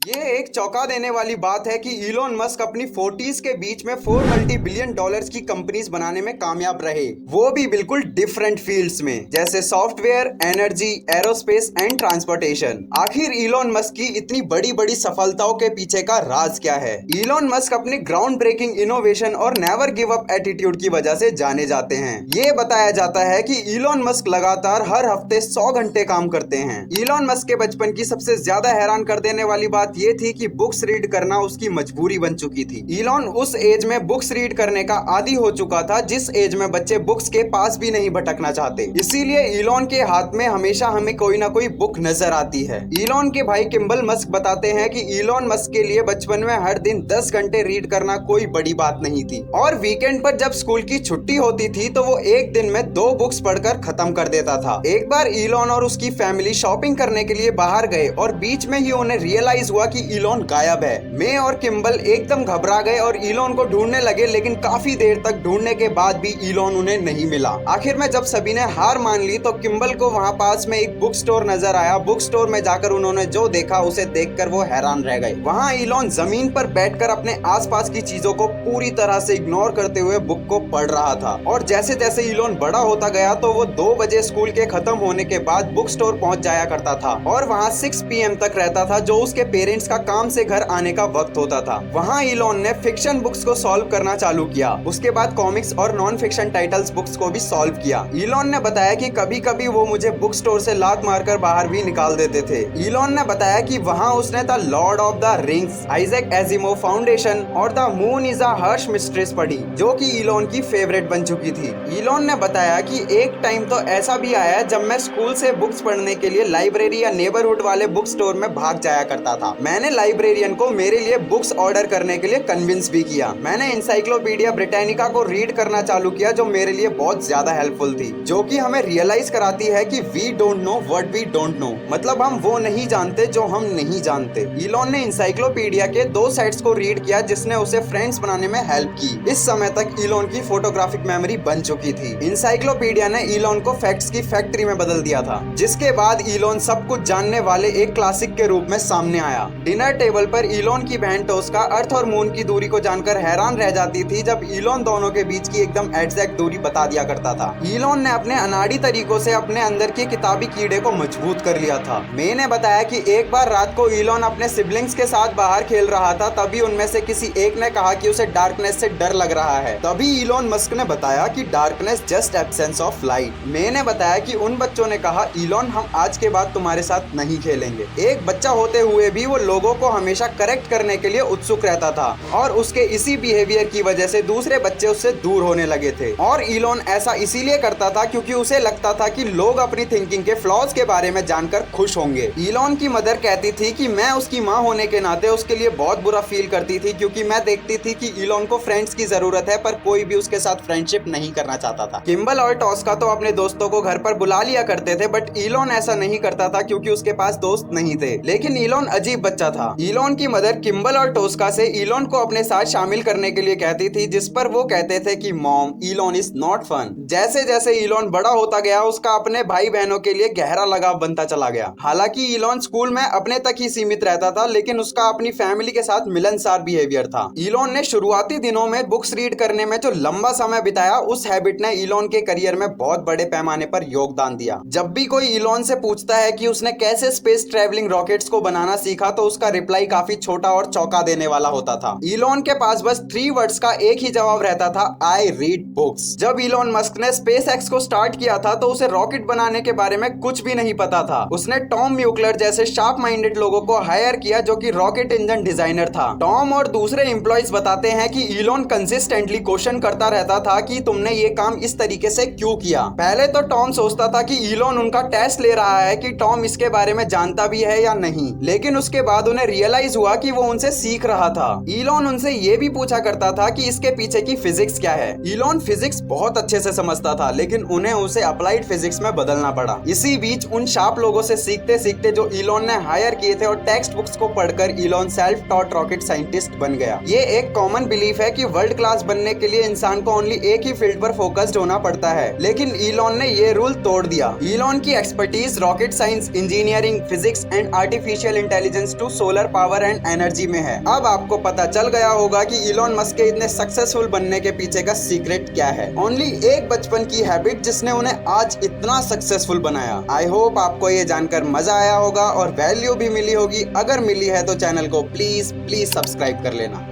ये एक चौंका देने वाली बात है कि इलोन मस्क अपनी 40s के बीच में 4 मल्टी बिलियन डॉलर्स की कंपनीज बनाने में कामयाब रहे, वो भी बिल्कुल डिफरेंट फील्ड्स में, जैसे software, energy, aerospace and transportation. आखिर इलोन मस्क की इतनी बड़ी बड़ी सफलताओं के पीछे का राज क्या है? इलोन मस्क अपने ग्राउंड ब्रेकिंग इनोवेशन और नेवर गिव अप एटीट्यूड की वजह से जाने जाते हैं। ये बताया जाता है कि इलोन मस्क लगातार हर हफ्ते 100 घंटे काम करते हैं। इलोन मस्क के बचपन की सबसे ज्यादा हैरान कर देने वाली बात ये थी कि बुक्स रीड करना उसकी मजबूरी बन चुकी थी। इलोन उस एज में बुक्स रीड करने का आदी हो चुका था जिस एज में बच्चे बुक्स के पास भी नहीं भटकना चाहते। इसीलिए इलोन के हाथ में हमेशा हमें कोई ना कोई बुक नजर आती है। इलोन के भाई किम्बल मस्क बताते हैं कि इलोन मस्क के लिए बचपन में हर दिन 10 घंटे रीड करना कोई बड़ी बात नहीं थी, और वीकेंड पर जब स्कूल की छुट्टी होती थी तो वो एक दिन में 2 बुक्स पढ़कर खत्म कर देता था। एक बार इलोन और उसकी फैमिली शॉपिंग करने के लिए बाहर गए और बीच में ही उन्हें रियलाइज हुआ कि इलोन गायब है। मे और किम्बल एकदम घबरा गए और इलोन को ढूंढने लगे, लेकिन काफी देर तक ढूंढने के बाद भी इलोन उन्हें नहीं मिला। आखिर में जब सभी ने हार मान ली तो किम्बल को वहां पास में एक बुक स्टोर नजर आया। बुक स्टोर में जाकर उन्होंने जो देखा उसे देखकर वो हैरान रह गए। वहां इलोन जमीन पर बैठकर अपने आसपास की चीजों को पूरी तरह से इग्नोर करते हुए बुक को पढ़ रहा था। और जैसे जैसे इलोन बड़ा होता गया तो वो 2 बजे स्कूल के खत्म होने के बाद बुक स्टोर पहुंच जाया करता था और वहां 6 PM तक रहता था, जो उसके पेरेंट्स का काम से घर आने का वक्त होता था। वहाँ इलोन ने फिक्शन बुक्स को सॉल्व करना चालू किया। उसके बाद कॉमिक्स और नॉन फिक्शन टाइटल्स बुक्स को भी सॉल्व किया। इलोन ने बताया कि कभी कभी वो मुझे बुक स्टोर से लात मारकर बाहर भी निकाल देते थे। इलोन ने बताया कि वहाँ उसने the lord of the rings, Isaac Asimov foundation और the moon is a harsh mistress पढ़ी, जो कि इलोन की फेवरेट बन चुकी थी। इलोन ने बताया कि एक टाइम तो ऐसा भी आया जब मैं स्कूल से बुक्स पढ़ने के लिए लाइब्रेरी या नेबरहुड वाले बुक स्टोर में भाग जाया करता था। मैंने लाइब्रेरियन को मेरे लिए बुक्स ऑर्डर करने के लिए कन्विंस भी किया। मैंने एनसाइक्लोपीडिया ब्रिटानिका को रीड करना चालू किया, जो मेरे लिए बहुत ज्यादा हेल्पफुल थी, जो कि हमें रियलाइज कराती है कि we don't know what we don't know, मतलब हम वो नहीं जानते जो हम नहीं जानते। इलोन ने एनसाइक्लोपीडिया के 2 सेट्स को रीड किया, जिसने उसे फ्रेंड्स बनाने में हेल्प की। इस समय तक इलोन की फोटोग्राफिक मेमोरी बन चुकी थी। एनसाइक्लोपीडिया ने इलोन को फैक्ट्स की फैक्ट्री में बदल दिया था, जिसके बाद इलोन सब कुछ जानने वाले एक क्लासिक के रूप में सामने आया। डिनर टेबल पर इलोन की बहन टोस्का अर्थ और मून की दूरी को जानकर हैरान रह जाती थी, जब इलोन दोनों के बीच की एकदम एग्जैक्ट दूरी बता दिया करता था। इलोन ने अपने अनाड़ी तरीकों से अपने अंदर के किताबी कीड़े को मजबूत कर लिया था। मे ने बताया कि एक बार रात को इलोन अपने सिबलिंग्स के साथ बाहर खेल रहा था, तभी उनमें से किसी एक ने कहा कि उसे डार्कनेस से डर लग रहा है। तभी इलोन मस्क ने बताया कि darkness just absence of light. Maye ने बताया कि उन बच्चों ने कहा, इलोन हम आज के बाद तुम्हारे साथ नहीं खेलेंगे। एक बच्चा होते हुए भी वो लोगों को हमेशा करेक्ट करने के लिए उत्सुक रहता था, और उसके इसी बिहेवियर की वजह से दूसरे बच्चे उससे दूर होने लगे थे। और इलोन ऐसा इसीलिए करता था क्योंकि उसे लगता था कि लोग अपनी थिंकिंग के फ्लॉज के बारे में जानकर खुश होंगे। इलोन की मदर कहती थी कि मैं उसकी माँ होने के नाते उसके लिए बहुत बुरा फील करती थी, क्योंकि मैं देखती थी कि इलोन को फ्रेंड्स की जरूरत है पर कोई भी उसके साथ फ्रेंडशिप नहीं करना चाहता था। किम्बल और टॉस्का तो अपने दोस्तों को घर पर बुला लिया करते थे, बट इलोन ऐसा नहीं करता था क्योंकि उसके पास दोस्त नहीं थे। लेकिन इलोन अजीब बच्चा था। इलोन की मदर किम्बल और टोस्का से इलोन को अपने साथ शामिल करने के लिए कहती थी, जिस पर वो कहते थे कि mom, Elon is not fun. जैसे जैसे इलोन बड़ा होता गया, उसका अपने भाई बहनों के लिए गहरा लगाव बनता चला गया। हालांकि इलोन स्कूल में अपने तक ही सीमित रहता था, लेकिन उसका अपनी फैमिली के साथ मिलनसार बिहेवियर था। इलोन ने शुरुआती दिनों में बुक्स रीड करने में जो लंबा समय बिताया, उस हैबिट ने इलोन के करियर में बहुत बड़े पैमाने पर योगदान दिया। जब भी कोई इलोन से पूछता है कि उसने कैसे स्पेस ट्रेवलिंग रॉकेट्स को बनाना सीखा, तो उसका रिप्लाई काफी छोटा और चौंका देने वाला होता था। इलोन के पास बस 3 वर्ड्स का एक ही जवाब रहता था, आई रीड बुक्स। जब इलोन मस्क ने स्पेसएक्स को स्टार्ट किया था तो उसे रॉकेट बनाने के बारे में कुछ भी नहीं पता था। उसने टॉम म्यूक्लर जैसे शार्प माइंडेड लोगों को हायर किया, जो कि रॉकेट इंजन डिजाइनर था। टॉम और दूसरे एम्प्लॉइज बताते हैं कि इलोन कंसिस्टेंटली क्वेश्चन करता रहता था कि तुमने ये काम इस तरीके से क्यों किया। पहले तो टॉम सोचता था कि इलोन उनका टेस्ट ले रहा है कि टॉम इसके बारे में जानता भी है या नहीं, लेकिन उसके बाद उन्हें रियलाइज हुआ कि वो उनसे सीख रहा था। इलोन उनसे ये भी पूछा करता था कि इसके पीछे की फिजिक्स क्या है। इलोन फिजिक्स बहुत अच्छे से समझता था, लेकिन उन्हें उसे अप्लाइड फिजिक्स में बदलना पड़ा। इसी बीच उन शार्प लोगों से सीखते सीखते जो इलोन ने हायर किए थे और टेक्स्ट बुक्स को पढ़कर Elon self taught rocket scientist बन गया। ये एक कॉमन बिलीफ है कि वर्ल्ड क्लास बनने के लिए इंसान को ओनली एक ही फील्ड पर फोकस्ड होना पड़ता है, लेकिन इलोन ने ये रूल तोड़ दिया। इलोन की expertise rocket science, engineering, physics and artificial intelligence switch to solar power and energy में है। अब आपको पता चल गया होगा कि इलॉन मस्क के इतने सक्सेसफुल बनने के पीछे का सीक्रेट क्या है। ओनली एक बचपन की हैबिट जिसने उन्हें आज इतना सक्सेसफुल बनाया। आई होप आपको ये जानकर मजा आया होगा और वैल्यू भी मिली होगी। अगर मिली है तो चैनल को प्लीज सब्सक्राइब कर लेना।